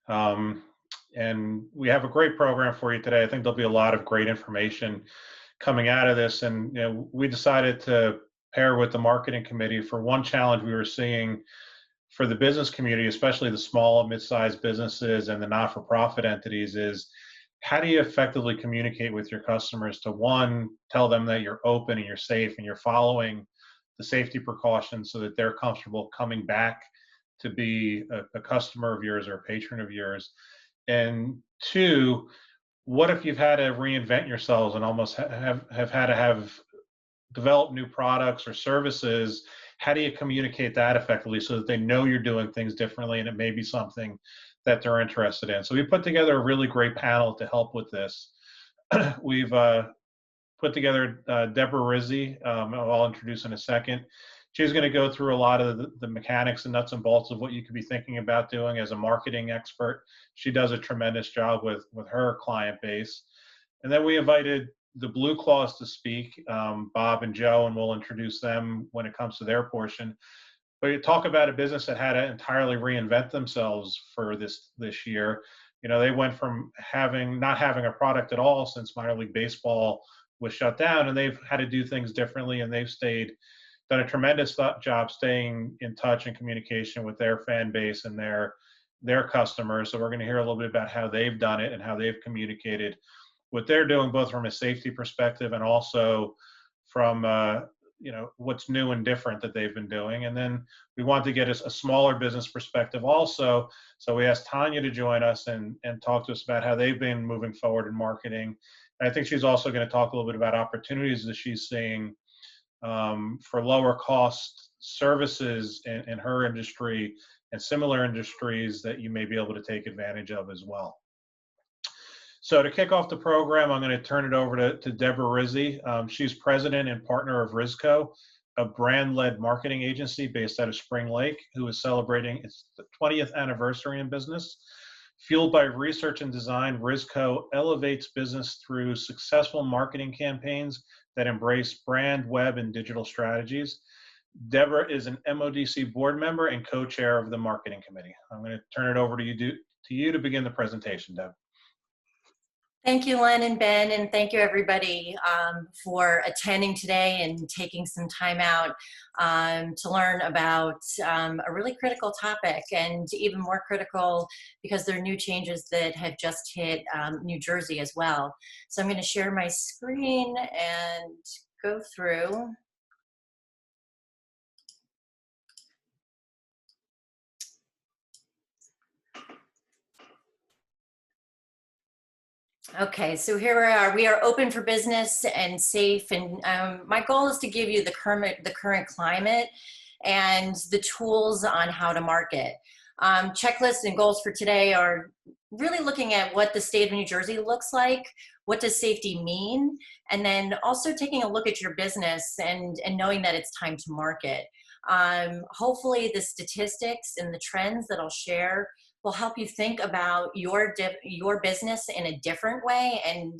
And we have a great program for you today. I think there'll be a lot of great information coming out of this. And we decided to pair with the marketing committee for one challenge we were seeing for the business community, especially the small and mid-sized businesses and the not-for-profit entities, is how do you effectively communicate with your customers to, one, tell them that you're open and you're safe and you're following the safety precautions so that they're comfortable coming back to be a customer of yours or a patron of yours. And two, what if you've had to reinvent yourselves and almost have had to have develop new products or services? How do you communicate that effectively so that they know you're doing things differently and it may be something that they're interested in? So we put together a really great panel to help with this. We've put together Deborah Rizzi, I'll introduce in a second. She's going to go through a lot of the mechanics and nuts and bolts of what you could be thinking about doing as a marketing expert. She does a tremendous job with her client base. And then we invited the Blue Claws to speak, Bob and Joe, and we'll introduce them when it comes to their portion. But you talk about a business that had to entirely reinvent themselves for this year. They went from not having a product at all since minor league baseball was shut down, and they've had to do things differently, and they've done a tremendous job staying in touch and communication with their fan base and their customers. So we're going to hear a little bit about how they've done it and how they've communicated what they're doing, both from a safety perspective and also from what's new and different that they've been doing. And then we want to get a smaller business perspective also. So we asked Tanya to join us and talk to us about how they've been moving forward in marketing. And I think she's also going to talk a little bit about opportunities that she's seeing for lower cost services in her industry and similar industries that you may be able to take advantage of as well. So to kick off the program, I'm going to turn it over to Deborah Rizzi. She's president and partner of Rizco, a brand-led marketing agency based out of Spring Lake, who is celebrating its 20th anniversary in business. Fueled by research and design, Rizco elevates business through successful marketing campaigns that embrace brand, web, and digital strategies. Deborah is an MODC board member and co-chair of the marketing committee. I'm going to turn it over to you to begin the presentation, Deb. Thank you, Len and Ben, and thank you everybody for attending today and taking some time out to learn about a really critical topic, and even more critical because there are new changes that have just hit New Jersey as well. So I'm going to share my screen and go through. Okay, so here we are. We are open for business and safe, and my goal is to give you the current climate and the tools on how to market. Checklists and goals for today are really looking at what the state of New Jersey looks like, what does safety mean, and then also taking a look at your business and knowing that it's time to market. Hopefully the statistics and the trends that I'll share will help you think about your business in a different way and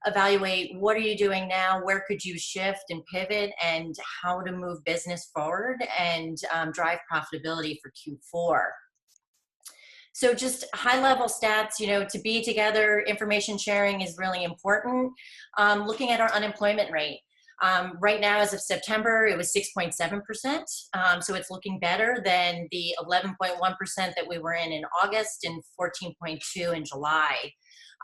evaluate what are you doing now, where could you shift and pivot, and how to move business forward and drive profitability for Q4. So just high-level stats, to be together, information sharing is really important. Looking at our unemployment rate. Right now, as of September, it was 6.7%. So it's looking better than the 11.1% that we were in August and 14.2% in July.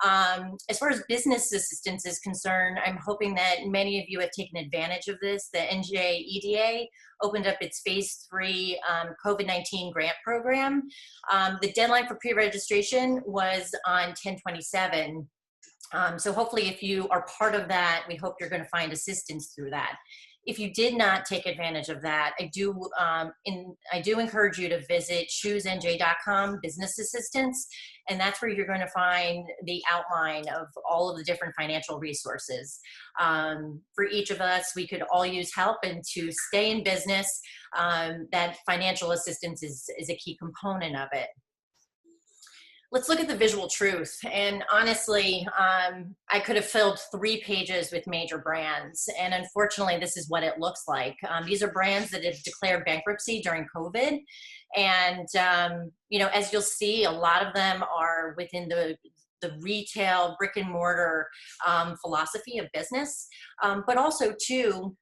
As far as business assistance is concerned, I'm hoping that many of you have taken advantage of this. The NJEDA opened up its phase 3 COVID-19 grant program. The deadline for pre-registration was on 10/27. So hopefully if you are part of that, we hope you're going to find assistance through that. If you did not take advantage of that, I do encourage you to visit choosenj.com business assistance, and that's where you're going to find the outline of all of the different financial resources. For each of us, we could all use help, and to stay in business, that financial assistance is a key component of it. let's look at the visual truth. And honestly, I could have filled 3 pages with major brands. And unfortunately, this is what it looks like. These are brands that have declared bankruptcy during COVID. And, as you'll see, a lot of them are within the retail brick and mortar philosophy of business, but also too,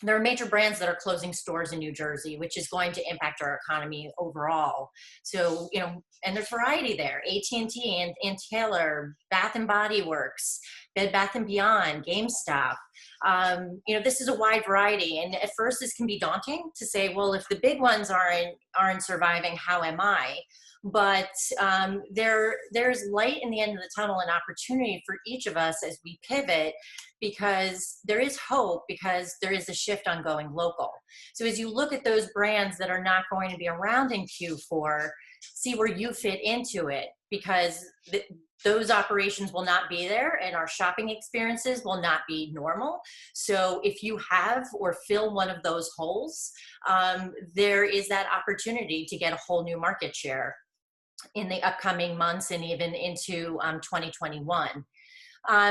there are major brands that are closing stores in New Jersey, which is going to impact our economy overall. So, and there's variety there. AT&T and Taylor, Bath and Body Works, Bed Bath and Beyond, GameStop. This is a wide variety. And at first this can be daunting to say, well, if the big ones aren't surviving, how am I? But there's light in the end of the tunnel and opportunity for each of us as we pivot, because there is hope, because there is a shift on going local. So as you look at those brands that are not going to be around in Q4, see where you fit into it, because those operations will not be there and our shopping experiences will not be normal. So if you have or fill one of those holes, there is that opportunity to get a whole new market share in the upcoming months and even into 2021.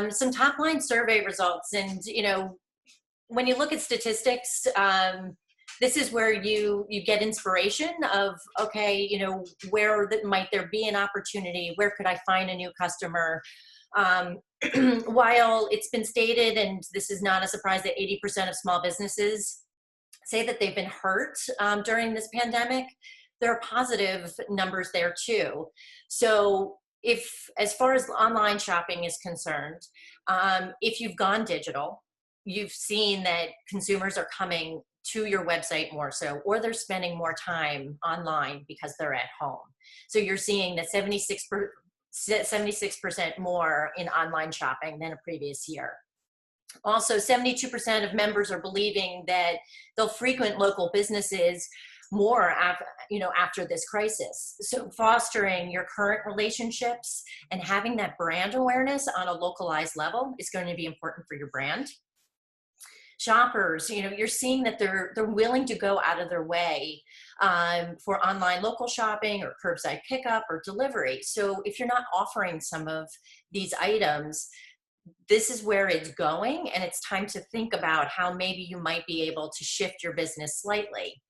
Some top line survey results, and when you look at statistics, this is where you get inspiration of, okay, where might there be an opportunity? Where could I find a new customer? While it's been stated, and this is not a surprise, that 80% of small businesses say that they've been hurt during this pandemic, there are positive numbers there too. So as far as online shopping is concerned, if you've gone digital, you've seen that consumers are coming to your website more so, or they're spending more time online because they're at home. So you're seeing that 76% more in online shopping than a previous year. Also, 72% of members are believing that they'll frequent local businesses more after this crisis. So fostering your current relationships and having that brand awareness on a localized level is going to be important for your brand. Shoppers, you're seeing that they're willing to go out of their way for online local shopping or curbside pickup or delivery. So if you're not offering some of these items, this is where it's going, and it's time to think about how maybe you might be able to shift your business slightly.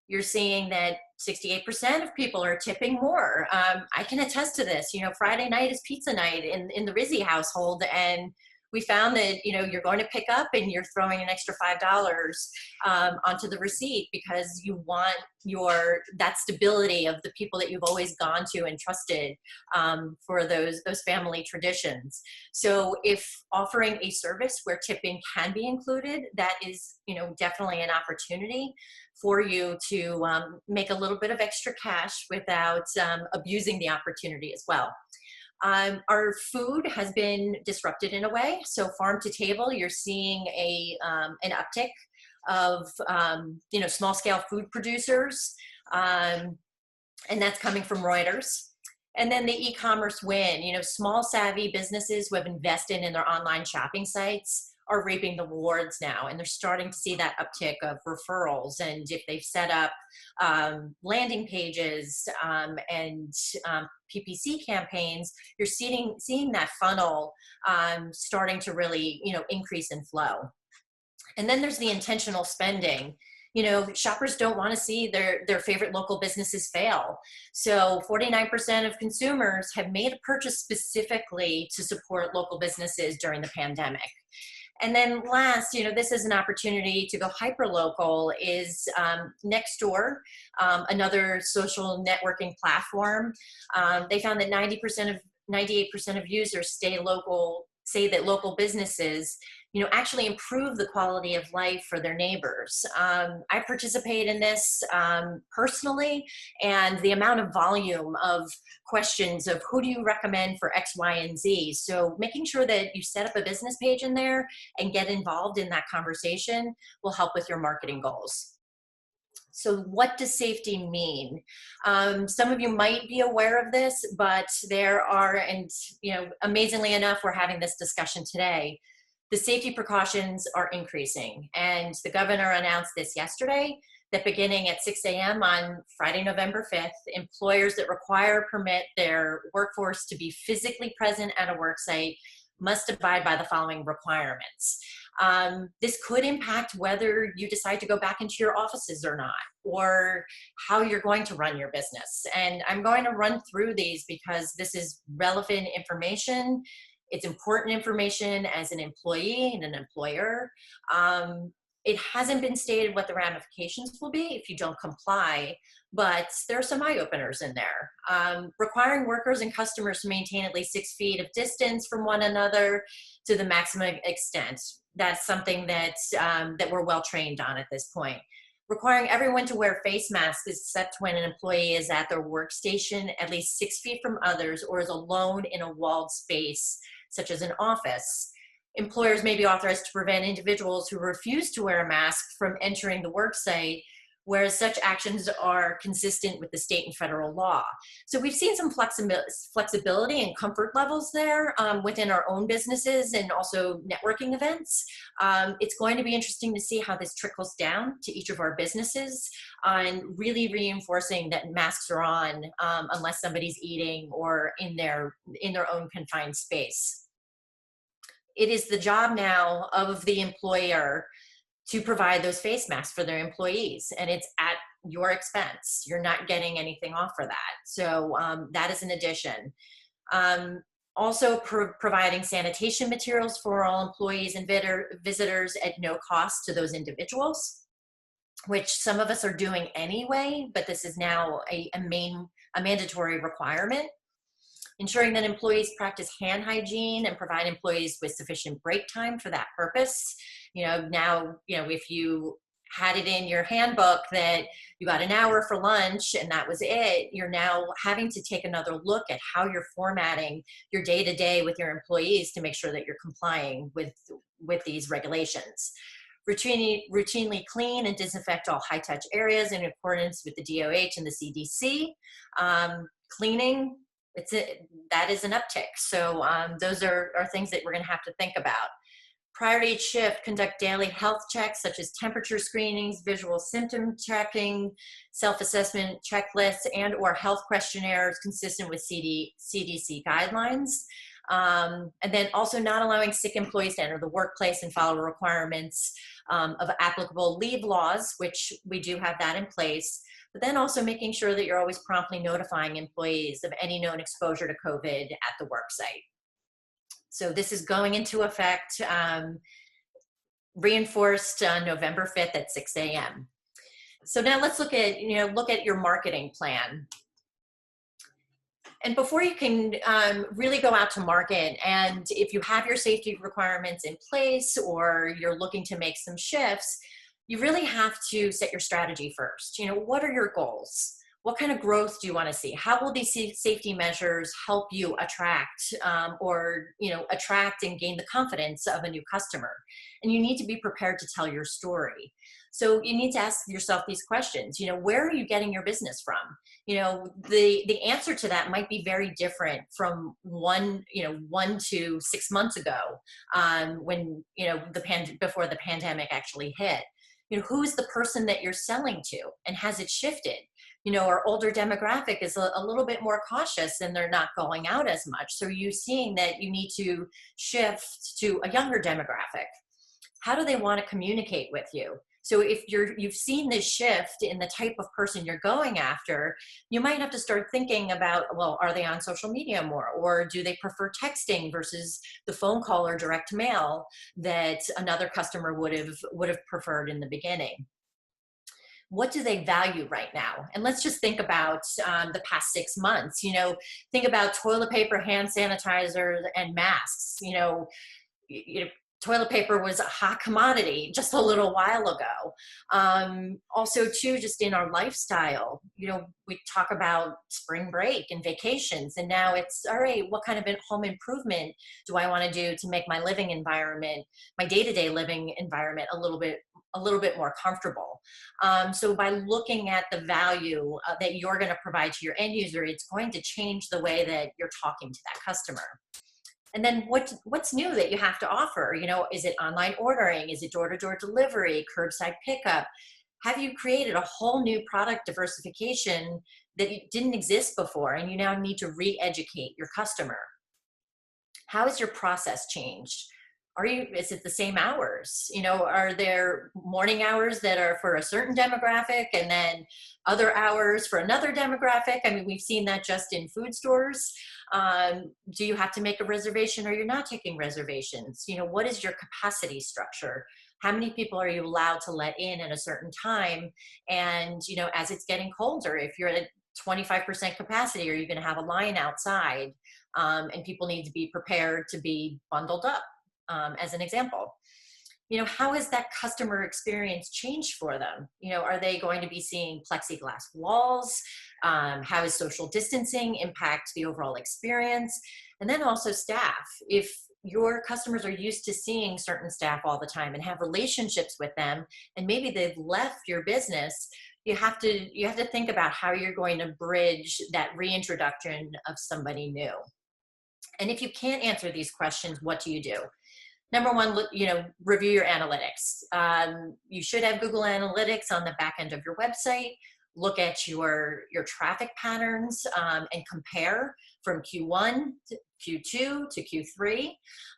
You're seeing that 68% of people are tipping more. I can attest to this. Friday night is pizza night in the Rizzi household, and we found that you're going to pick up and you're throwing an extra $5 onto the receipt because you want that stability of the people that you've always gone to and trusted for those family traditions. So if offering a service where tipping can be included, that is definitely an opportunity for you to make a little bit of extra cash without abusing the opportunity as well. Our food has been disrupted in a way. So farm to table, you're seeing an uptick of small scale food producers, and that's coming from Reuters. And then the e-commerce win, small savvy businesses who have invested in their online shopping sites are reaping the rewards now, and they're starting to see that uptick of referrals. And if they've set up landing pages and PPC campaigns, you're seeing that funnel starting to really increase in flow. And then there's the intentional spending. Shoppers don't want to see their favorite local businesses fail. So 49% of consumers have made a purchase specifically to support local businesses during the pandemic. And then last, this is an opportunity to go hyper-local, is Nextdoor, another social networking platform. They found that 98% of users say that local businesses actually improve the quality of life for their neighbors. I participate in this personally, and the amount of volume of questions of who do you recommend for X, Y, and Z. So making sure that you set up a business page in there and get involved in that conversation will help with your marketing goals. So what does safety mean? Some of you might be aware of this, but there are, and amazingly enough, we're having this discussion today. The safety precautions are increasing, and the governor announced this yesterday, that beginning at 6 a.m. on Friday, November 5th, employers that require permit their workforce to be physically present at a work site must abide by the following requirements. This could impact whether you decide to go back into your offices or not, or how you're going to run your business. And I'm going to run through these because this is relevant information. It's important information as an employee and an employer. It hasn't been stated what the ramifications will be if you don't comply, but there are some eye openers in there. Requiring workers and customers to maintain at least 6 feet of distance from one another to the maximum extent. That's something that, that we're well trained on at this point. Requiring everyone to wear face masks except when an employee is at their workstation at least 6 feet from others or is alone in a walled space, such as an office. Employers may be authorized to prevent individuals who refuse to wear a mask from entering the worksite, whereas such actions are consistent with the state and federal law. So we've seen some flexibility and comfort levels there within our own businesses and also networking events. It's going to be interesting to see how this trickles down to each of our businesses and really reinforcing that masks are on unless somebody's eating or in their own confined space. It is the job now of the employer to provide those face masks for their employees, and it's at your expense. You're not getting anything off for that. So that is an addition. Also providing sanitation materials for all employees and visitors at no cost to those individuals, which some of us are doing anyway, but this is now a mandatory requirement. Ensuring that employees practice hand hygiene and provide employees with sufficient break time for that purpose. Now, if you had it in your handbook that you got an hour for lunch and that was it, you're now having to take another look at how you're formatting your day-to-day with your employees to make sure that you're complying with these regulations. Routinely clean and disinfect all high-touch areas in accordance with the DOH and the CDC. Cleaning, that is an uptick. So those are things that we're going to have to think about. Prior to each shift, conduct daily health checks such as temperature screenings, visual symptom checking, self-assessment checklists, and or health questionnaires consistent with CDC guidelines. And then also not allowing sick employees to enter the workplace and follow requirements of applicable leave laws, which we do have that in place. But then also making sure that you're always promptly notifying employees of any known exposure to COVID at the work site. So this is going into effect, reinforced November 5th at 6 a.m. So now let's look at your marketing plan. And before you can really go out to market, and if you have your safety requirements in place or you're looking to make some shifts, you really have to set your strategy first. What are your goals? What kind of growth do you want to see? How will these safety measures help you attract attract and gain the confidence of a new customer? And you need to be prepared to tell your story. So you need to ask yourself these questions. Where are you getting your business from? The answer to that might be very different from 1 to 6 months ago, when before the pandemic actually hit. Who's the person that you're selling to, and has it shifted? Our older demographic is a little bit more cautious and they're not going out as much. So you're seeing that you need to shift to a younger demographic. How do they want to communicate with you? So if you've seen this shift in the type of person you're going after, you might have to start thinking about, well, are they on social media more? Or do they prefer texting versus the phone call or direct mail that another customer would have preferred in the beginning? What do they value right now? And let's just think about the past 6 months. Think about toilet paper, hand sanitizer, and masks. Toilet paper was a hot commodity just a little while ago. Also, too, just in our lifestyle, we talk about spring break and vacations, and now it's, all right, what kind of home improvement do I want to do to make my living environment, my day-to-day living environment a little bit more comfortable? So by looking at the value that you're going to provide to your end user, it's going to change the way that you're talking to that customer. And then what's new that you have to offer? Is it online ordering? Is it door-to-door delivery, curbside pickup? Have you created a whole new product diversification that didn't exist before and you now need to re-educate your customer? How has your process changed? Is it the same hours? Are there morning hours that are for a certain demographic and then other hours for another demographic? I mean, we've seen that just in food stores. Do you have to make a reservation or you're not taking reservations? What is your capacity structure? How many people are you allowed to let in at a certain time? And, as it's getting colder, if you're at 25% capacity, are you going to have a line outside? And people need to be prepared to be bundled up, as an example. How has that customer experience changed for them? Are they going to be seeing plexiglass walls? How is social distancing impact the overall experience? And then also staff. If your customers are used to seeing certain staff all the time and have relationships with them, and maybe they've left your business, you have to think about how you're going to bridge that reintroduction of somebody new. And if you can't answer these questions, what do you do? Number one, review your analytics. You should have Google Analytics on the back end of your website. Look at your traffic patterns and compare from Q1 to Q2 to Q3.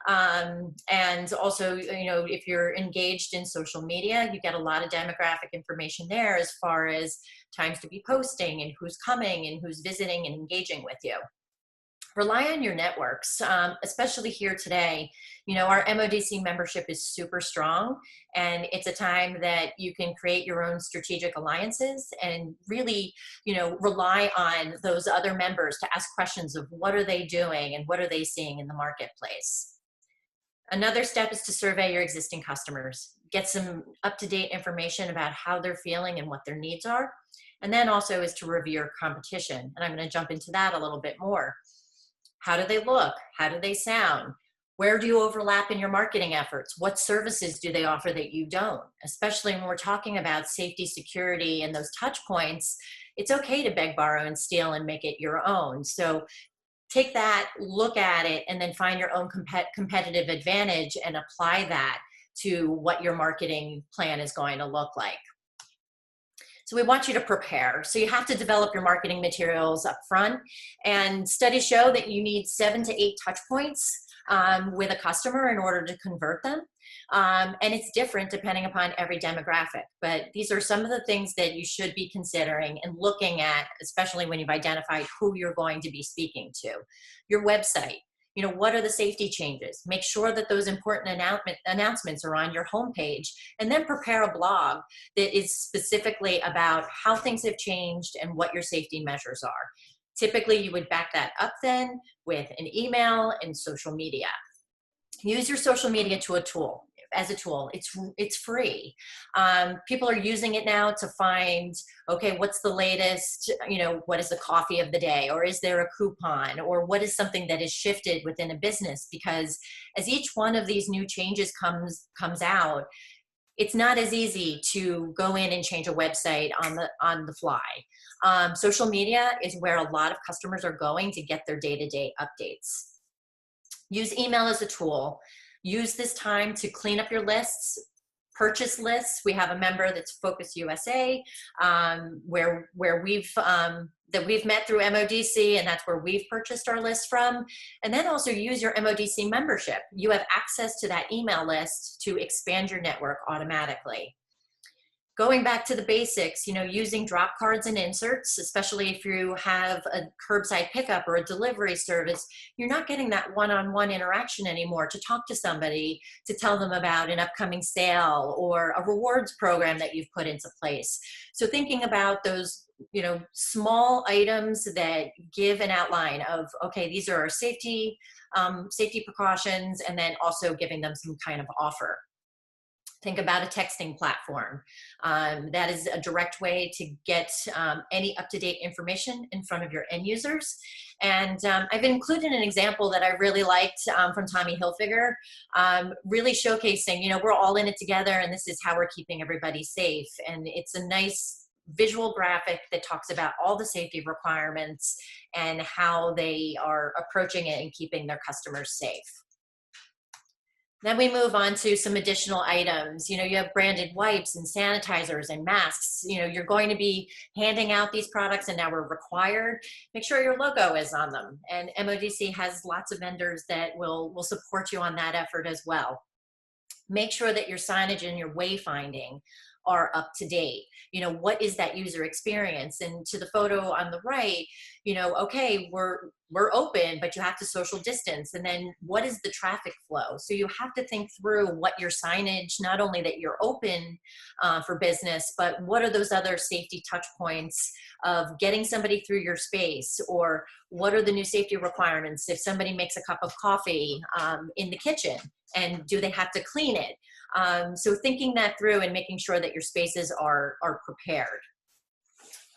And also, if you're engaged in social media, you get a lot of demographic information there as far as times to be posting and who's coming and who's visiting and engaging with you. Rely on your networks, especially here today. Our MODC membership is super strong, and it's a time that you can create your own strategic alliances and really, rely on those other members to ask questions of what are they doing and what are they seeing in the marketplace. Another step is to survey your existing customers, get some up-to-date information about how they're feeling and what their needs are. And then also is to review your competition. And I'm going to jump into that a little bit more. How do they look? How do they sound? Where do you overlap in your marketing efforts? What services do they offer that you don't? Especially when we're talking about safety, security, and those touch points, it's okay to beg, borrow, and steal and make it your own. So take that, look at it, and then find your own competitive advantage and apply that to what your marketing plan is going to look like. So we want you to prepare. So you have to develop your marketing materials up front, and studies show that you need 7 to 8 touch points with a customer in order to convert them. And it's different depending upon every demographic, but these are some of the things that you should be considering and looking at, especially when you've identified who you're going to be speaking to. Your website. What are the safety changes? Make sure that those important announcements are on your homepage, and then prepare a blog that is specifically about how things have changed and what your safety measures are. Typically, you would back that up then with an email and social media. Use your social media as a tool. It's free. People are using it now to find, okay, what's the latest, what is the coffee of the day, or is there a coupon, or what is something that is shifted within a business? Because as each one of these new changes comes out, it's not as easy to go in and change a website on the fly. Social media is where a lot of customers are going to get their day-to-day updates. Use email as a tool. Use this time to clean up your lists, purchase lists. We have a member that's Focus USA, where we've met through MODC, and that's where we've purchased our list from. And then also use your MODC membership. You have access to that email list to expand your network automatically. Going back to the basics, using drop cards and inserts, especially if you have a curbside pickup or a delivery service, you're not getting that one-on-one interaction anymore to talk to somebody, to tell them about an upcoming sale or a rewards program that you've put into place. So thinking about those, small items that give an outline of, okay, these are our safety precautions, and then also giving them some kind of offer. Think about a texting platform. That is a direct way to get any up-to-date information in front of your end users. And I've included an example that I really liked from Tommy Hilfiger, really showcasing, we're all in it together, and this is how we're keeping everybody safe. And it's a nice visual graphic that talks about all the safety requirements and how they are approaching it and keeping their customers safe. Then we move on to some additional items. You know, you have branded wipes and sanitizers and masks. You know, you're going to be handing out these products and now we're required. Make sure your logo is on them. And MODC has lots of vendors that will support you on that effort as well. Make sure that your signage and your wayfinding are up to date. You know, what is that user experience? And to the photo on the right, you know, okay, we're open, but you have to social distance. And then what is the traffic flow? So you have to think through what your signage, not only that you're open for business, but what are those other safety touch points of getting somebody through your space, or what are the new safety requirements if somebody makes a cup of coffee in the kitchen, and do they have to clean it? So thinking that through and making sure that your spaces are prepared.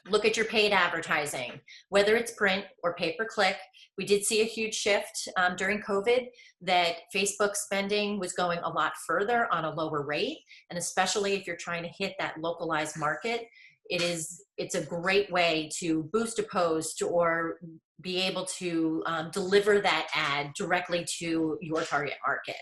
Look at your paid advertising, whether it's print or pay-per-click. We did see a huge shift during COVID that Facebook spending was going a lot further on a lower rate. And especially if you're trying to hit that localized market, it's a great way to boost a post or be able to deliver that ad directly to your target market.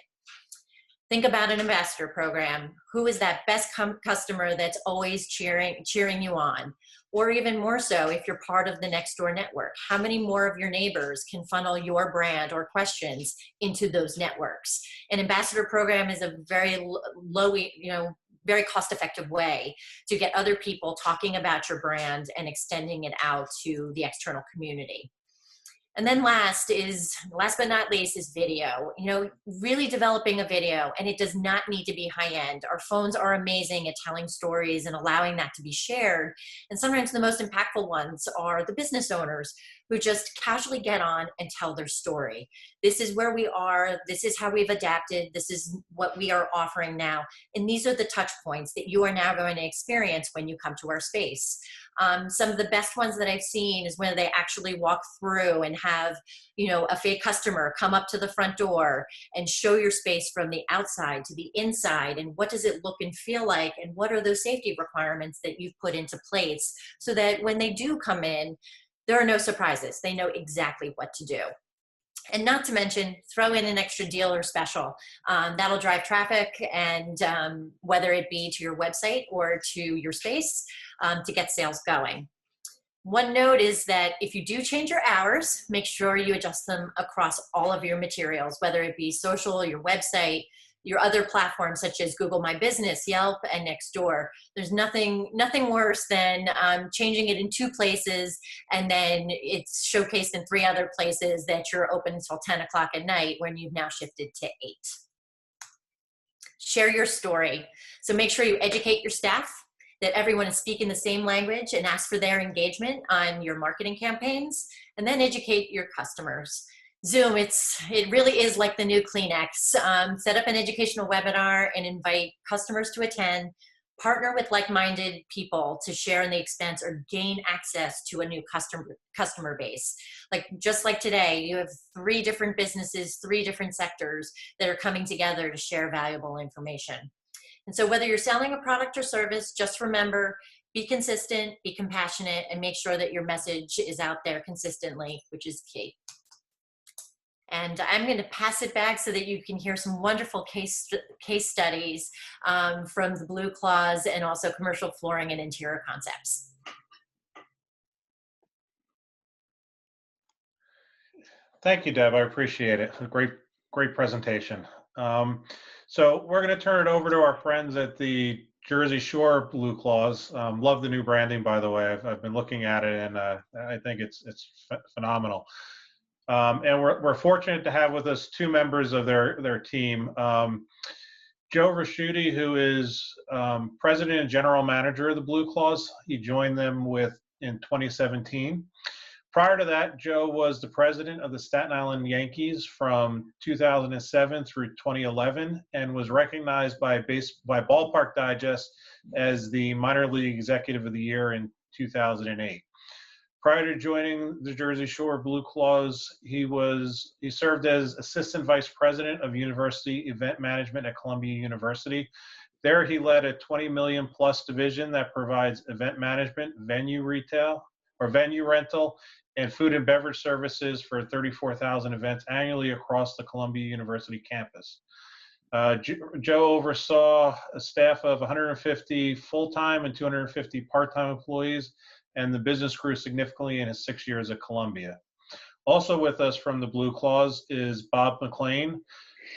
Think about an ambassador program. Who is that best customer that's always cheering you on? Or even more so, if you're part of the next door network, how many more of your neighbors can funnel your brand or questions into those networks? An ambassador program is a very low, very cost-effective way to get other people talking about your brand and extending it out to the external community. And then last but not least is video. You know, really developing a video, and it does not need to be high end. Our phones are amazing at telling stories and allowing that to be shared. And sometimes the most impactful ones are the business owners who just casually get on and tell their story. This is where we are. This is how we've adapted. This is what we are offering now. And these are the touch points that you are now going to experience when you come to our space. Some of the best ones that I've seen is when they actually walk through and have, you know, a fake customer come up to the front door and show your space from the outside to the inside, and what does it look and feel like, and what are those safety requirements that you've put into place so that when they do come in, there are no surprises. They know exactly what to do. And not to mention, throw in an extra deal or special. That'll drive traffic, and whether it be to your website or to your space, to get sales going. One note is that if you do change your hours, make sure you adjust them across all of your materials, whether it be social, your website, your other platforms such as Google My Business, Yelp, and Nextdoor. There's nothing worse than changing it in 2 places and then it's showcased in 3 other places that you're open until 10 o'clock at night when you've now shifted to 8. Share your story. So make sure you educate your staff that everyone is speaking the same language and ask for their engagement on your marketing campaigns, and then educate your customers. Zoom, it really is like the new Kleenex. Set up an educational webinar and invite customers to attend. Partner with like-minded people to share in the expense or gain access to a new customer base. Just like today, you have 3 different businesses, 3 different sectors that are coming together to share valuable information. And so whether you're selling a product or service, just remember, be consistent, be compassionate, and make sure that your message is out there consistently, which is key. And I'm going to pass it back so that you can hear some wonderful case studies from the Blue Claws and also Commercial Flooring and Interior Concepts. Thank you, Deb. I appreciate it. A great presentation. So we're going to turn it over to our friends at the Jersey Shore Blue Claws. Love the new branding, by the way. I've been looking at it, and I think it's phenomenal. And we're fortunate to have with us 2 members of their team. Joe Raschuti, who is president and general manager of the Blue Claws. He joined them in 2017. Prior to that, Joe was the president of the Staten Island Yankees from 2007 through 2011 and was recognized by Ballpark Digest as the minor league executive of the year in 2008. Prior to joining the Jersey Shore Blue Claws, he served as assistant vice president of university event management at Columbia University. There he led a 20 million plus division that provides event management, venue rental, and food and beverage services for 34,000 events annually across the Columbia University campus. Joe oversaw a staff of 150 full-time and 250 part-time employees, and the business grew significantly in his 6 years at Columbia. Also with us from the Blue Claws is Bob McLean.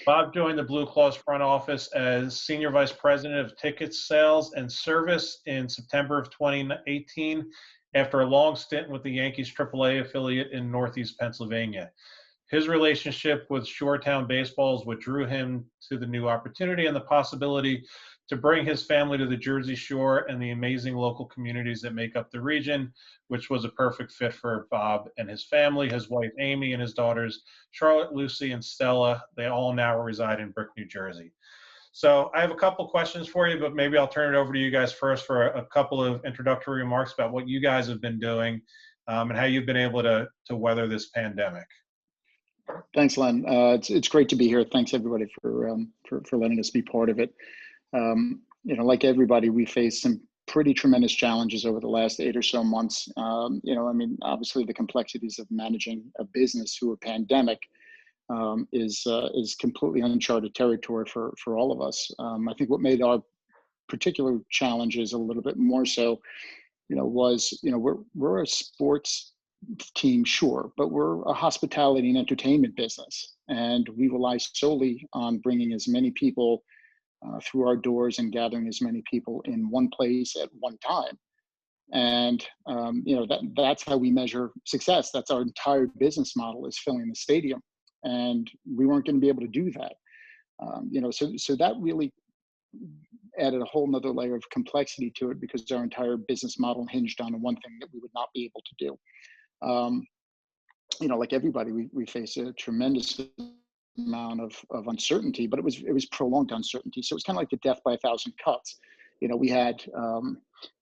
Bob joined the Blue Claws front office as Senior Vice President of Tickets Sales and Service in September of 2018 after a long stint with the Yankees AAA affiliate in Northeast Pennsylvania. His relationship with Shoretown Baseball is what drew him to the new opportunity and the possibility to bring his family to the Jersey Shore and the amazing local communities that make up the region, which was a perfect fit for Bob and his family, his wife Amy and his daughters Charlotte, Lucy, and Stella. They all now reside in Brick, New Jersey. So I have a couple questions for you, but maybe I'll turn it over to you guys first for a couple of introductory remarks about what you guys have been doing and how you've been able to weather this pandemic. Thanks, Len. It's great to be here. Thanks everybody for letting us be part of it. Like everybody, we faced some pretty tremendous challenges over the last 8 or so months. Obviously the complexities of managing a business through a pandemic is completely uncharted territory for all of us. I think what made our particular challenges a little bit more so, was we're a sports team, sure, but we're a hospitality and entertainment business, and we rely solely on bringing as many people through our doors and gathering as many people in one place at one time. And that's how we measure success. That's our entire business model, is filling the stadium, and we weren't going to be able to do that. So that really added a whole nother layer of complexity to it, because our entire business model hinged on one thing that we would not be able to do. Like everybody, we face a tremendous amount of uncertainty, but it was prolonged uncertainty. So it was kind of like the death by a thousand cuts. We had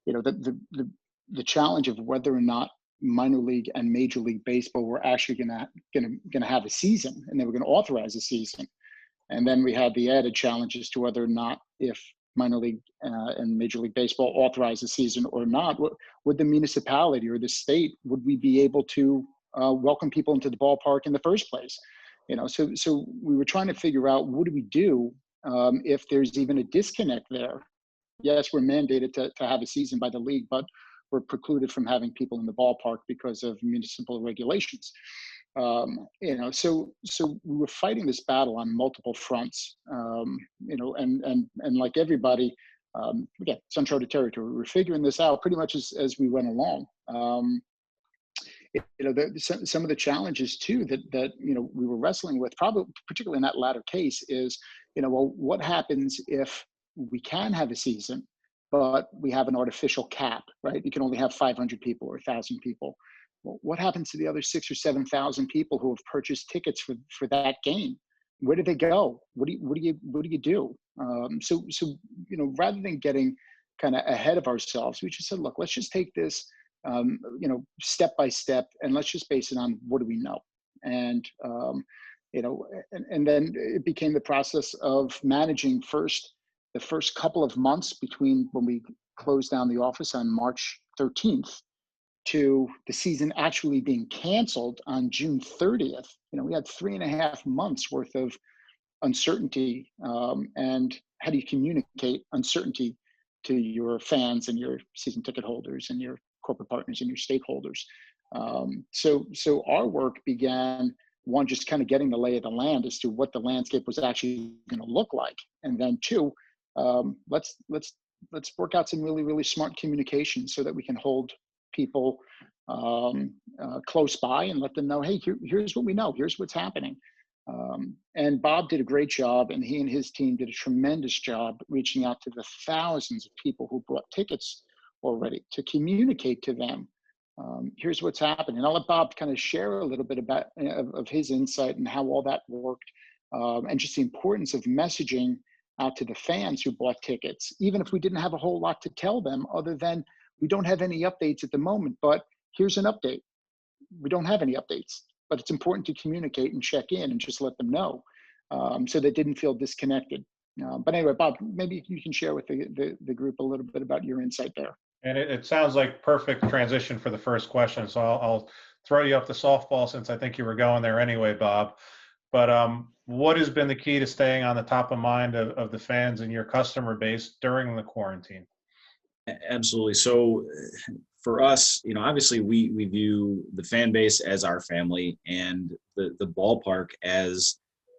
the challenge of whether or not minor league and Major League Baseball were actually gonna have a season, and they were gonna authorize a season. And then we had the added challenges to whether or not, if minor league and Major League Baseball authorize a season or not, would the municipality or the state, would we be able to welcome people into the ballpark in the first place? So we were trying to figure out, what do we do if there's even a disconnect there? Yes, we're mandated to have a season by the league, but we're precluded from having people in the ballpark because of municipal regulations. So we were fighting this battle on multiple fronts, and like everybody, again, it's uncharted territory. We were figuring this out pretty much as we went along. Some of the challenges too that we were wrestling with, probably particularly in that latter case, is well, what happens if we can have a season, but we have an artificial cap, right? You can only have 500 people or 1,000 people. Well, what happens to the other 6,000 or 7,000 people who have purchased tickets for that game? Where do they go? What do you do? So rather than getting kind of ahead of ourselves, we just said, look, let's just take this step by step, and let's just base it on what do we know. And and then it became the process of managing the first couple of months between when we closed down the office on March 13th to the season actually being canceled on June 30th. We had 3.5 months worth of uncertainty. And how do you communicate uncertainty to your fans and your season ticket holders and your corporate partners and your stakeholders? So our work began, one, just kind of getting the lay of the land as to what the landscape was actually going to look like, and then two, let's work out some really, really smart communication so that we can hold people close by and let them know, hey, here's what we know, here's what's happening. And Bob did a great job, and he and his team did a tremendous job reaching out to the thousands of people who bought tickets already to communicate to them, here's what's happening. And I'll let Bob kind of share a little bit about of his insight and how all that worked, and just the importance of messaging out to the fans who bought tickets, even if we didn't have a whole lot to tell them other than, we don't have any updates at the moment, but here's an update. We don't have any updates, but it's important to communicate and check in and just let them know, so they didn't feel disconnected. But anyway, Bob, maybe you can share with the group a little bit about your insight there. And it sounds like perfect transition for the first question. So I'll throw you up the softball, since I think you were going there anyway, Bob. But what has been the key to staying on the top of mind of the fans and your customer base during the quarantine? Absolutely. So for us, obviously we view the fan base as our family, and the ballpark as,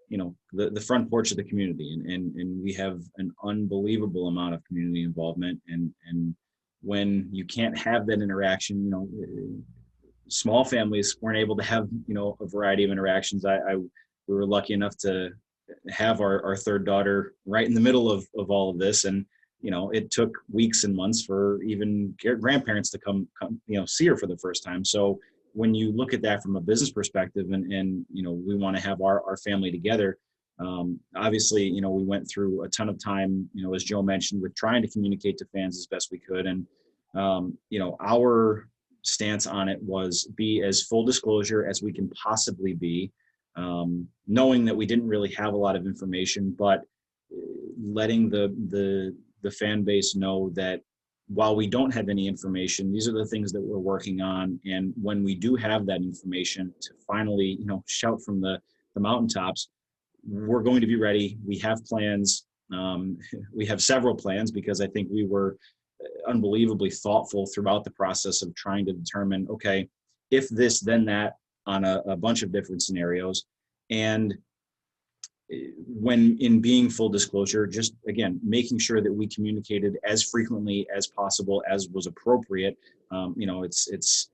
the front porch of the community. And we have an unbelievable amount of community involvement. And when you can't have that interaction, small families weren't able to have, a variety of interactions. We were lucky enough to have our third daughter right in the middle of all of this. And it took weeks and months for even grandparents to come, see her for the first time. So when you look at that from a business perspective, and we want to have our family together, obviously, we went through a ton of time, as Joe mentioned, with trying to communicate to fans as best we could. And, our stance on it was be as full disclosure as we can possibly be, knowing that we didn't really have a lot of information, but letting the fan base know that while we don't have any information, these are the things that we're working on. And when we do have that information, to finally, shout from the mountaintops, we're going to be ready. We have plans. We have several plans, because I think we were unbelievably thoughtful throughout the process of trying to determine, okay, if this, then that, on a bunch of different scenarios. And when in being full disclosure, just again, making sure that we communicated as frequently as possible as was appropriate. It's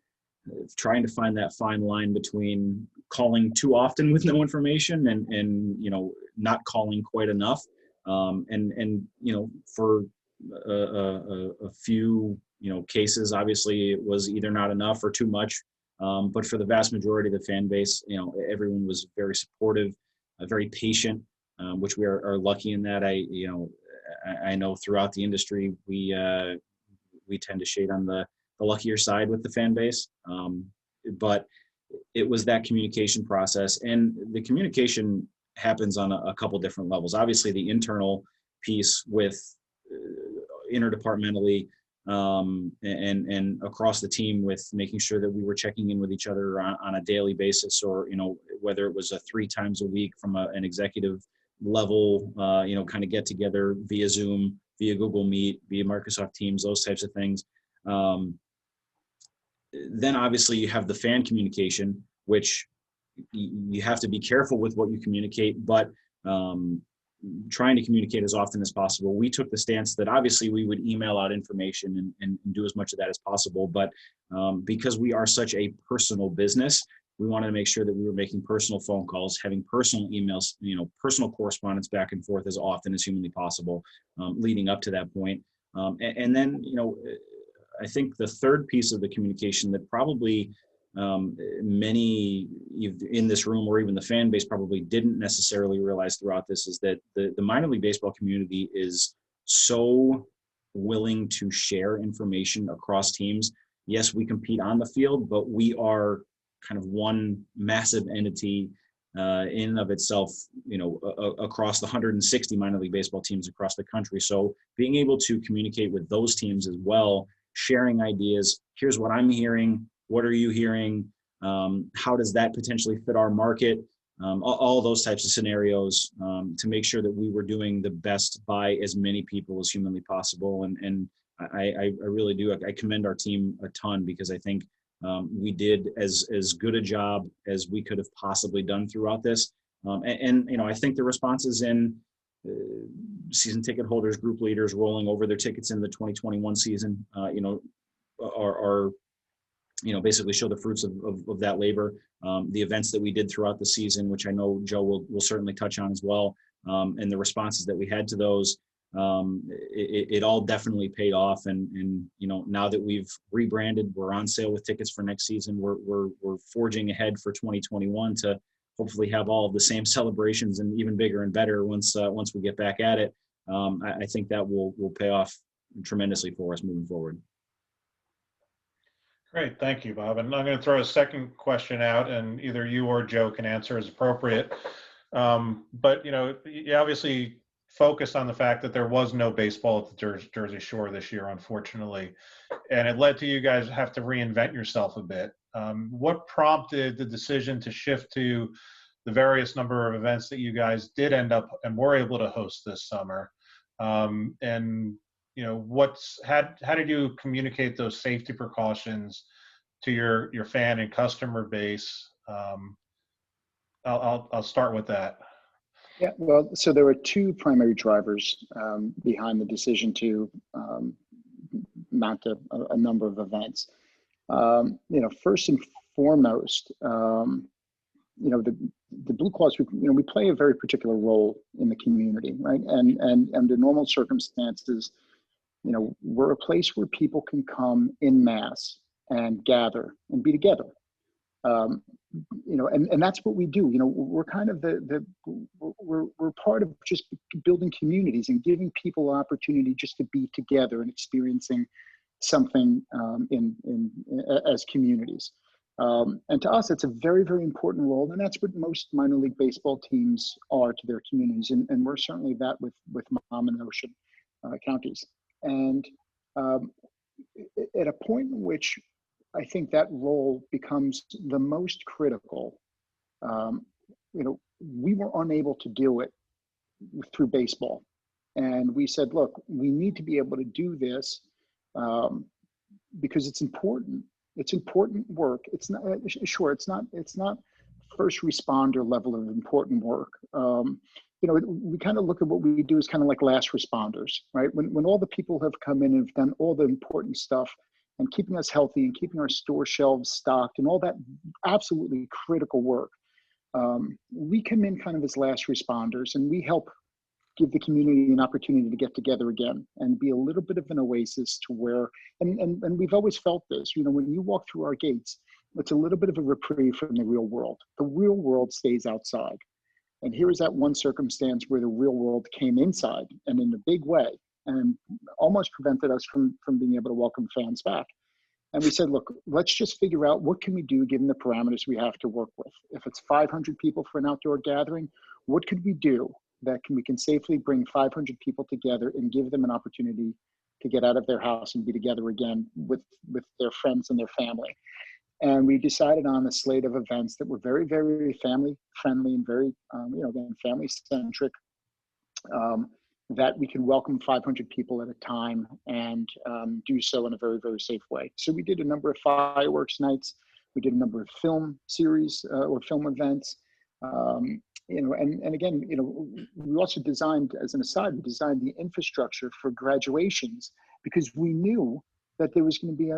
trying to find that fine line between calling too often with no information and not calling quite enough. And for a few cases, obviously it was either not enough or too much. But for the vast majority of the fan base, everyone was very supportive, very patient, which we are lucky in that. I know throughout the industry, we tend to shade on the luckier side with the fan base. But it was that communication process, and the communication happens on a couple different levels. Obviously, the internal piece with interdepartmentally, and across the team, with making sure that we were checking in with each other on a daily basis, or whether it was 3 times a week from an executive level, kind of get together via Zoom, via Google Meet, via Microsoft Teams, those types of things. Then obviously you have the fan communication, which you have to be careful with what you communicate, but trying to communicate as often as possible. We took the stance that obviously we would email out information and do as much of that as possible. But because we are such a personal business, we wanted to make sure that we were making personal phone calls, having personal emails, personal correspondence back and forth as often as humanly possible, leading up to that point. And then, I think the third piece of the communication that probably many in this room, or even the fan base, probably didn't necessarily realize throughout this, is that the minor league baseball community is so willing to share information across teams. Yes, we compete on the field, but we are kind of one massive entity in and of itself, across the 160 minor league baseball teams across the country. So being able to communicate with those teams as well, sharing ideas, here's what I'm hearing, what are you hearing, how does that potentially fit our market, all those types of scenarios, to make sure that we were doing the best by as many people as humanly possible. And I really do, I commend our team a ton, because I think we did as good a job as we could have possibly done throughout this. And I think the responses in season ticket holders, group leaders rolling over their tickets in the 2021 season, are basically show the fruits of that labor. The events that we did throughout the season, which I know Joe will certainly touch on as well, and the responses that we had to those, it all definitely paid off. And now that we've rebranded, we're on sale with tickets for next season. We're forging ahead for 2021 to hopefully have all of the same celebrations and even bigger and better once we get back at it. I think that will pay off tremendously for us moving forward. Great, thank you, Bob. And I'm going to throw a second question out, and either you or Joe can answer as appropriate. But you obviously focused on the fact that there was no baseball at the Jersey Shore this year, unfortunately, and it led to you guys have to reinvent yourself a bit. What prompted the decision to shift to the various number of events that you guys did end up and were able to host this summer. And how did you communicate those safety precautions to your fan and customer base? I'll start with that. Yeah, well, so there were two primary drivers behind the decision to mount a number of events. First and foremost, the Blue Cross, we play a very particular role in the community, right? And under normal circumstances, we're a place where people can come in mass and gather and be together. And that's what we do. We're kind of we're part of just building communities and giving people an opportunity just to be together and experiencing something as communities. And to us, it's a very, very important role, and that's what most minor league baseball teams are to their communities, and we're certainly that with Mom and Ocean counties. And at a point in which I think that role becomes the most critical, we were unable to do it through baseball, and we said, look, we need to be able to do this because it's important. It's important work. It's not sure. It's not first responder level of important work. We kind of look at what we do as kind of like last responders, right? When all the people have come in and have done all the important stuff and keeping us healthy and keeping our store shelves stocked and all that absolutely critical work, we come in kind of as last responders, and we help give the community an opportunity to get together again and be a little bit of an oasis to where, and we've always felt this, when you walk through our gates, it's a little bit of a reprieve from the real world. The real world stays outside. And here is that one circumstance where the real world came inside and in a big way and almost prevented us from being able to welcome fans back. And we said, look, let's just figure out what can we do given the parameters we have to work with. If it's 500 people for an outdoor gathering, what could we do that we can safely bring 500 people together and give them an opportunity to get out of their house and be together again with their friends and their family. And we decided on a slate of events that were very, very family friendly and very, again, family centric, that we can welcome 500 people at a time and do so in a very, very safe way. So we did a number of fireworks nights. We did a number of film series or film events. And again, we also designed, as an aside, we designed the infrastructure for graduations because we knew that there was going to be,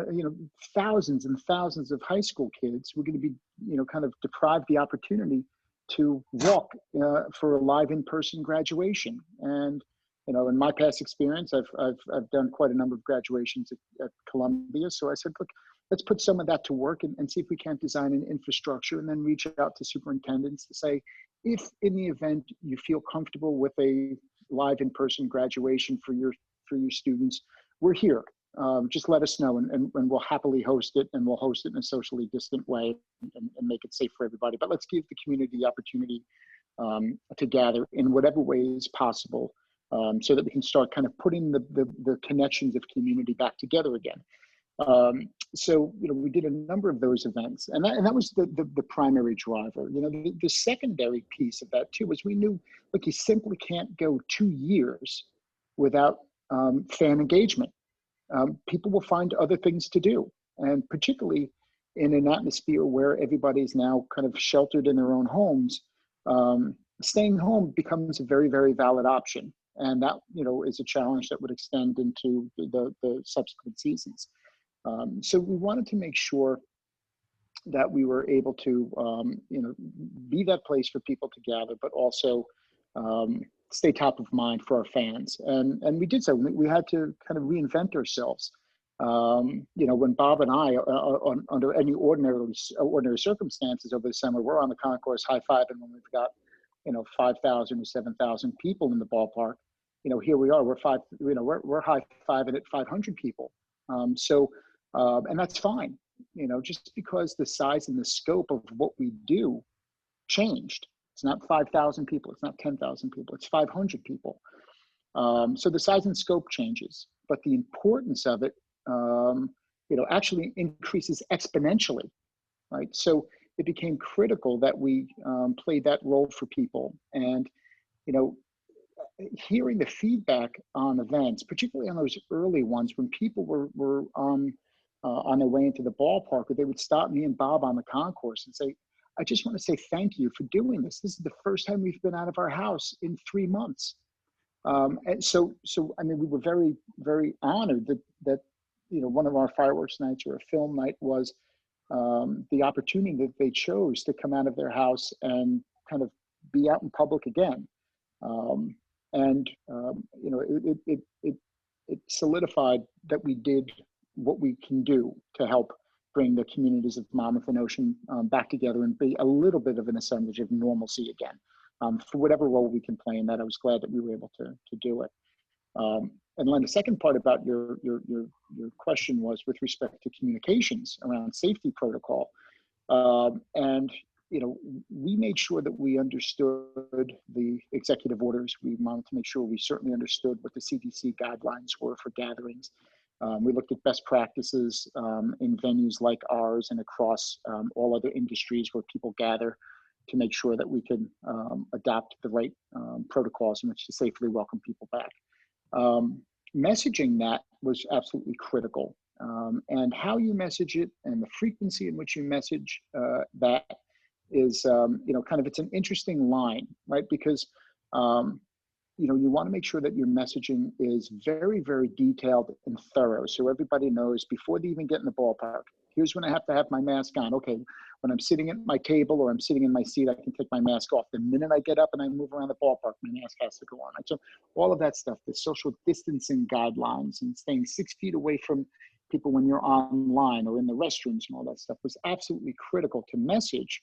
thousands and thousands of high school kids who were going to be, kind of deprived the opportunity to walk for a live in-person graduation. And, in my past experience, I've done quite a number of graduations at Columbia. So I said, look, let's put some of that to work and see if we can't design an infrastructure and then reach out to superintendents to say, if in the event you feel comfortable with a live in-person graduation for your students, we're here. Just let us know and we'll happily host it, and we'll host it in a socially distant way and make it safe for everybody. But let's give the community the opportunity to gather in whatever way is possible so that we can start kind of putting the connections of community back together again. So we did a number of those events, and that was the primary driver. The secondary piece of that too was we knew, look, you simply can't go 2 years without fan engagement. People will find other things to do, and particularly in an atmosphere where everybody's now kind of sheltered in their own homes, staying home becomes a very, very valid option, and that is a challenge that would extend into the subsequent seasons. So we wanted to make sure that we were able to, be that place for people to gather, but also stay top of mind for our fans. And we did so. We had to kind of reinvent ourselves. When Bob and I, under any ordinary circumstances over the summer, we're on the concourse high-fiving when we've got, 5,000 or 7,000 people in the ballpark. Here we are. We're high-fiving at 500 people. And that's fine, just because the size and the scope of what we do changed. It's not 5,000 people. It's not 10,000 people. It's 500 people. So the size and scope changes, but the importance of it, actually increases exponentially, right? So it became critical that we played that role for people. And, you know, hearing the feedback on events, particularly on those early ones when people were on their way into the ballpark, or they would stop me and Bob on the concourse and say, I just want to say thank you for doing this. This is the first time we've been out of our house in 3 months. And so I mean, we were very, very honored that you know, one of our fireworks nights or a film night was the opportunity that they chose to come out of their house and kind of be out in public again. You know, it solidified that we did what we can do to help bring the communities of Monmouth and Ocean back together and be a little bit of an assemblage of normalcy again. For whatever role we can play in that, I was glad that we were able to do it. And Len, the second part about your question was with respect to communications around safety protocol. And you know, we made sure that we understood the executive orders. We wanted to make sure we certainly understood what the CDC guidelines were for gatherings. We looked at best practices in venues like ours and across all other industries where people gather to make sure that we can adopt the right protocols in which to safely welcome people back. Messaging that was absolutely critical. And how you message it and the frequency in which you message that is, you know, kind of, it's an interesting line, right? Because, you know, you want to make sure that your messaging is very, very detailed and thorough. So everybody knows before they even get in the ballpark, here's when I have to have my mask on. Okay, when I'm sitting at my table or I'm sitting in my seat, I can take my mask off. The minute I get up and I move around the ballpark, my mask has to go on. Right? So all of that stuff, the social distancing guidelines and staying 6 feet away from people when you're online or in the restrooms and all that stuff was absolutely critical to message.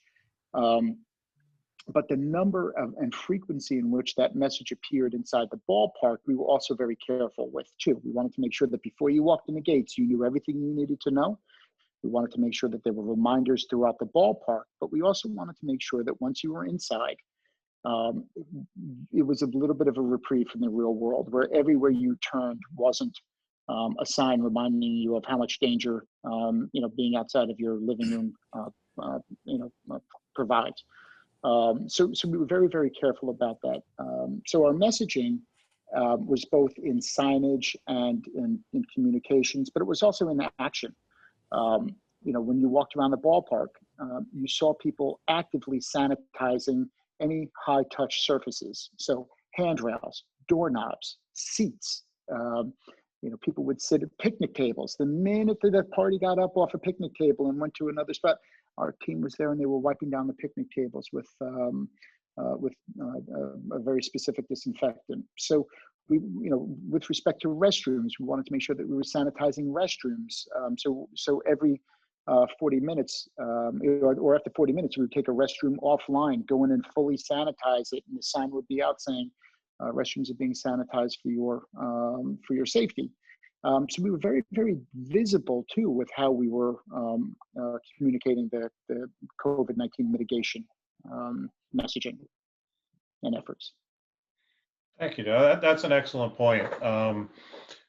But the number of and frequency in which that message appeared inside the ballpark, we were also very careful with too. We wanted to make sure that before you walked in the gates, you knew everything you needed to know. We wanted to make sure that there were reminders throughout the ballpark, but we also wanted to make sure that once you were inside, it was a little bit of a reprieve from the real world, where everywhere you turned wasn't a sign reminding you of how much danger, you know, being outside of your living room, you know, provides. So we were very, very careful about that. So our messaging was both in signage and in communications, but it was also in action. You know, when you walked around the ballpark, you saw people actively sanitizing any high touch surfaces. So handrails, doorknobs, seats. You know, people would sit at picnic tables. The minute that the party got up off a picnic table and went to another spot, our team was there and they were wiping down the picnic tables with a very specific disinfectant. So we, you know, with respect to restrooms, we wanted to make sure that we were sanitizing restrooms. So every 40 minutes or after 40 minutes, we would take a restroom offline, go in and fully sanitize it, and the sign would be out saying restrooms are being sanitized for your safety. So we were very, very visible too with how we were communicating the COVID-19 mitigation messaging and efforts. Thank you, Joe. That's an excellent point.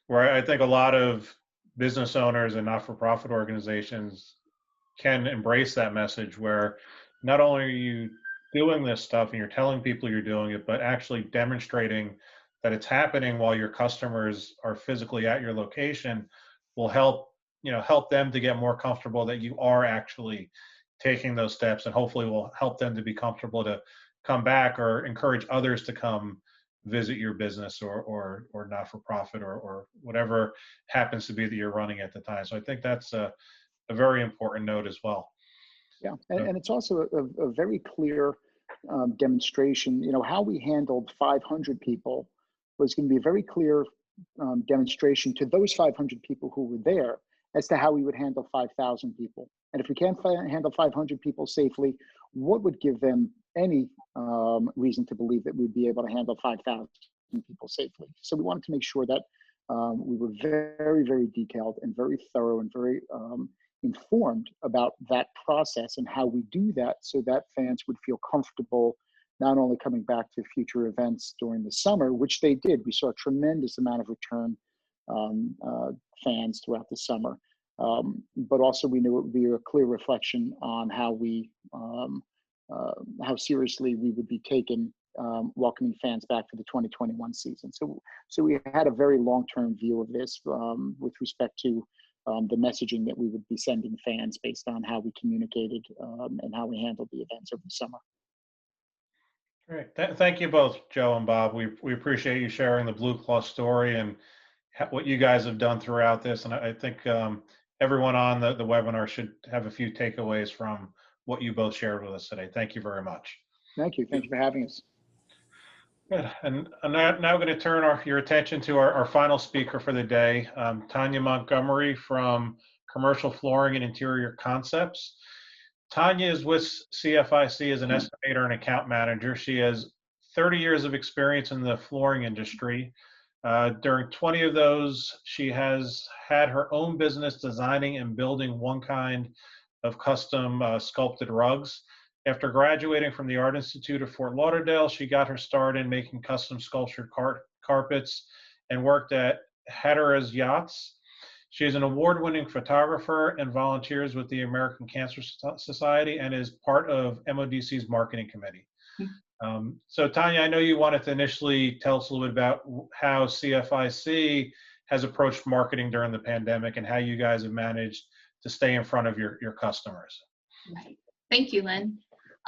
Where I think a lot of business owners and not-for-profit organizations can embrace that message, where not only are you doing this stuff and you're telling people you're doing it, but actually demonstrating that it's happening while your customers are physically at your location will help them to get more comfortable that you are actually taking those steps, and hopefully will help them to be comfortable to come back or encourage others to come visit your business or not-for-profit or whatever happens to be that you're running at the time. So I think that's a very important note as well. Yeah, and it's also a very clear demonstration. You know, how we handled 500 people was going to be a very clear demonstration to those 500 people who were there as to how we would handle 5,000 people. And if we can't handle 500 people safely, what would give them any reason to believe that we'd be able to handle 5,000 people safely? So we wanted to make sure that we were very, very detailed and very thorough and very informed about that process and how we do that, so that fans would feel comfortable not only coming back to future events during the summer, which they did. We saw a tremendous amount of return fans throughout the summer, But also we knew it would be a clear reflection on how seriously we would be taken welcoming fans back for the 2021 season. So we had a very long-term view of this with respect to the messaging that we would be sending fans based on how we communicated and how we handled the events over the summer. Great. Thank you both, Joe and Bob. We appreciate you sharing the Blue Claw story and what you guys have done throughout this. And I think everyone on the webinar should have a few takeaways from what you both shared with us today. Thank you very much. Thank you. Thank you for having us. Good. And I'm now going to turn your attention to our final speaker for the day, Tanya Montgomery from Commercial Flooring and Interior Concepts. Tanya is with CFIC as an estimator and account manager. She has 30 years of experience in the flooring industry. During 20 of those, she has had her own business designing and building one kind of custom sculpted rugs. After graduating from the Art Institute of Fort Lauderdale, she got her start in making custom sculptured carpets and worked at Hatteras Yachts. She is an award-winning photographer and volunteers with the American Cancer Society and is part of MODC's marketing committee. So Tanya, I know you wanted to initially tell us a little bit about how CFIC has approached marketing during the pandemic and how you guys have managed to stay in front of your customers. Right. Thank you, Lynn.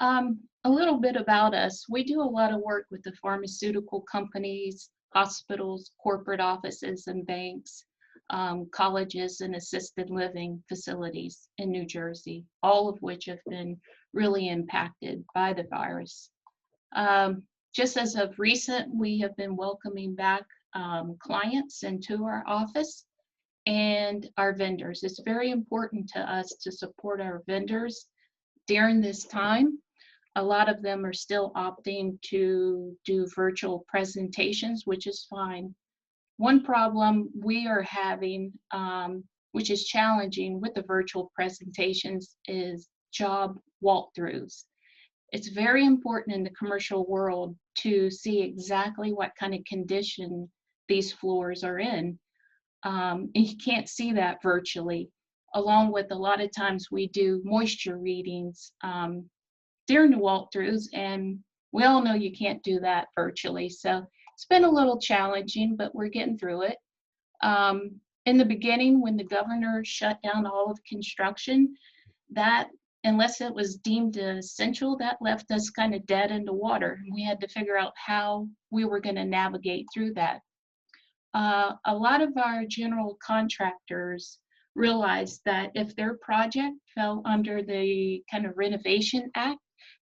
A little bit about us. We do a lot of work with the pharmaceutical companies, hospitals, corporate offices, and banks, colleges, and assisted living facilities in New Jersey, all of which have been really impacted by the virus. Just as of recent, we have been welcoming back clients into our office and our vendors. It's very important to us to support our vendors during this time. A lot of them are still opting to do virtual presentations, which is fine. One problem we are having, which is challenging with the virtual presentations, is job walkthroughs. It's very important in the commercial world to see exactly what kind of condition these floors are in. And you can't see that virtually, along with a lot of times we do moisture readings during the walkthroughs, and we all know you can't do that virtually. So it's been a little challenging, but we're getting through it. In the beginning, when the governor shut down all of construction, that, unless it was deemed essential, that left us kind of dead in the water. We had to figure out how we were going to navigate through that. A lot of our general contractors realized that if their project fell under the kind of Renovation Act,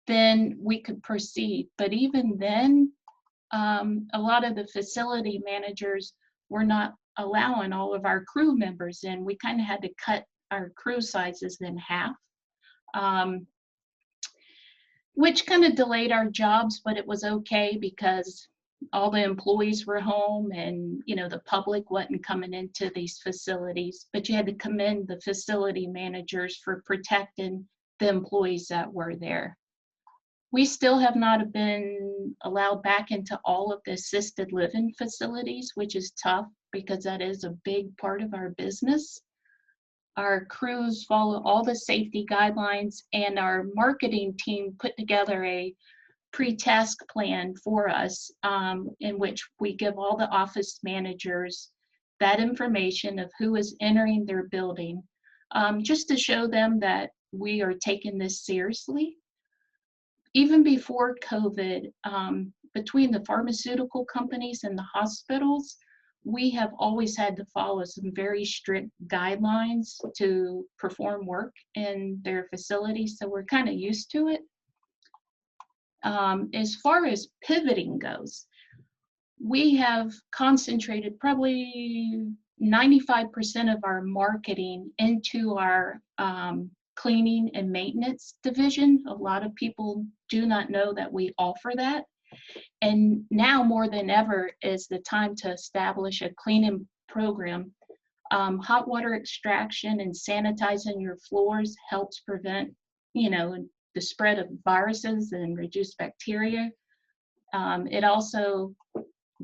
then we could proceed. But even then, a lot of the facility managers were not allowing all of our crew members in. We kind of had to cut our crew sizes in half, which kind of delayed our jobs, but it was okay because all the employees were home and, you know, the public wasn't coming into these facilities. But you had to commend the facility managers for protecting the employees that were there. We still have not been allowed back into all of the assisted living facilities, which is tough because that is a big part of our business. Our crews follow all the safety guidelines, and our marketing team put together a pre-task plan for us in which we give all the office managers that information of who is entering their building, just to show them that we are taking this seriously. Even before COVID, between the pharmaceutical companies and the hospitals, we have always had to follow some very strict guidelines to perform work in their facilities, so we're kind of used to it. As far as pivoting goes, we have concentrated probably 95% of our marketing into our cleaning and maintenance division. A lot of people do not know that we offer that. And now more than ever is the time to establish a cleaning program. Hot water extraction and sanitizing your floors helps prevent, you know, the spread of viruses and reduce bacteria. It also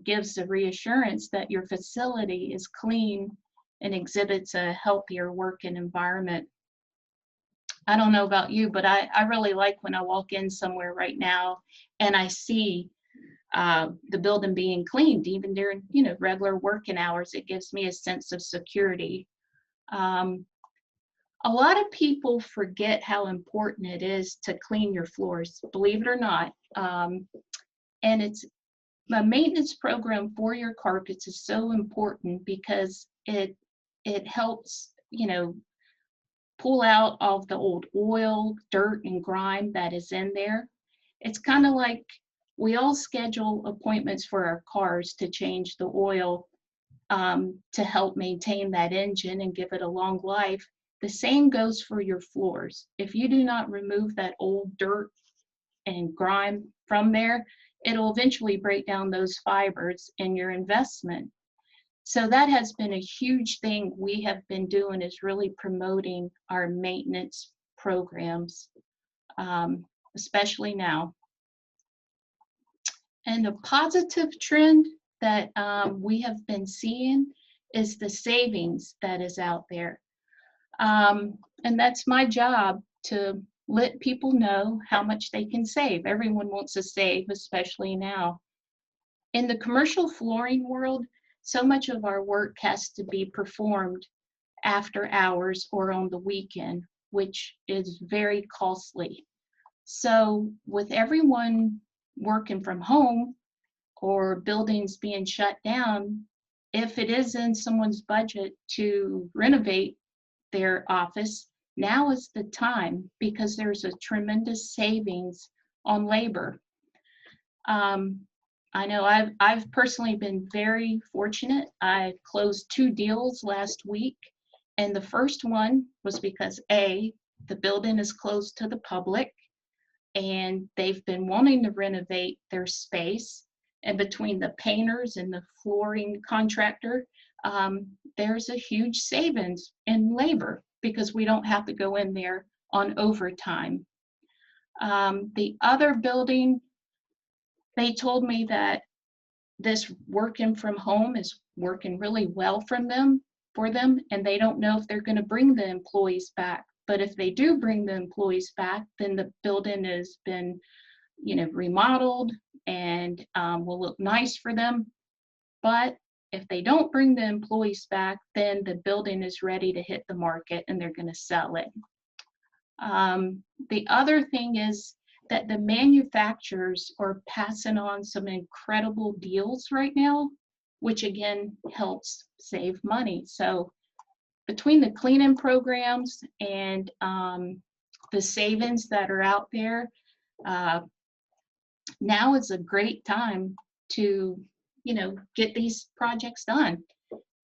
gives the reassurance that your facility is clean and exhibits a healthier working environment. I don't know about you, but I really like when I walk in somewhere right now and I see the building being cleaned, even during, you know, regular working hours. It gives me a sense of security. A lot of people forget how important it is to clean your floors, believe it or not. And it's a maintenance program for your carpets is so important because it helps, you know, pull out all of the old oil, dirt, and grime that is in there. It's kind of like we all schedule appointments for our cars to change the oil to help maintain that engine and give it a long life. The same goes for your floors. If you do not remove that old dirt and grime from there, it'll eventually break down those fibers in your investment. So that has been a huge thing we have been doing, is really promoting our maintenance programs, especially now. And a positive trend that we have been seeing is the savings that is out there. And that's my job, to let people know how much they can save. Everyone wants to save, especially now. In the commercial flooring world, so much of our work has to be performed after hours or on the weekend, which is very costly. So with everyone working from home or buildings being shut down, if it is in someone's budget to renovate their office, now is the time, because there's a tremendous savings on labor. I know I've personally been very fortunate. I closed 2 deals last week, and the first one was because A, the building is closed to the public, and they've been wanting to renovate their space. And between the painters and the flooring contractor, there's a huge savings in labor because we don't have to go in there on overtime. The other building, they told me that this working from home is working really well for them, and they don't know if they're going to bring the employees back. But if they do bring the employees back, then the building has been, you know, remodeled and will look nice for them. But if they don't bring the employees back, then the building is ready to hit the market and they're going to sell it. The other thing is that the manufacturers are passing on some incredible deals right now, which again helps save money. So between the cleaning programs and the savings that are out there, now is a great time to, you know, get these projects done.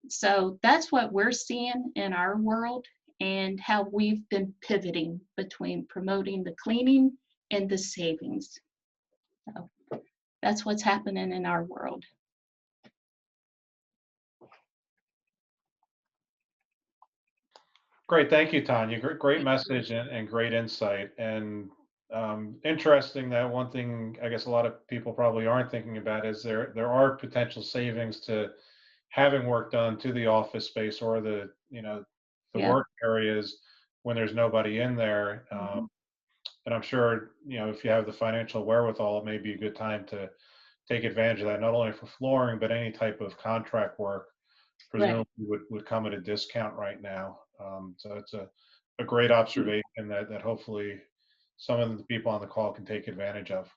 So that's what we're seeing in our world, and how we've been pivoting between promoting the cleaning and the savings. So that's what's happening in our world. Great, thank you, Tanya. Great message and great insight. And interesting that one thing I guess a lot of people probably aren't thinking about is there are potential savings to having work done to the office space or the, you know, the Yeah. work areas when there's nobody in there. And I'm sure, you know, if you have the financial wherewithal, it may be a good time to take advantage of that, not only for flooring, but any type of contract work presumably would come at a discount right now. So it's a great observation that hopefully some of the people on the call can take advantage of.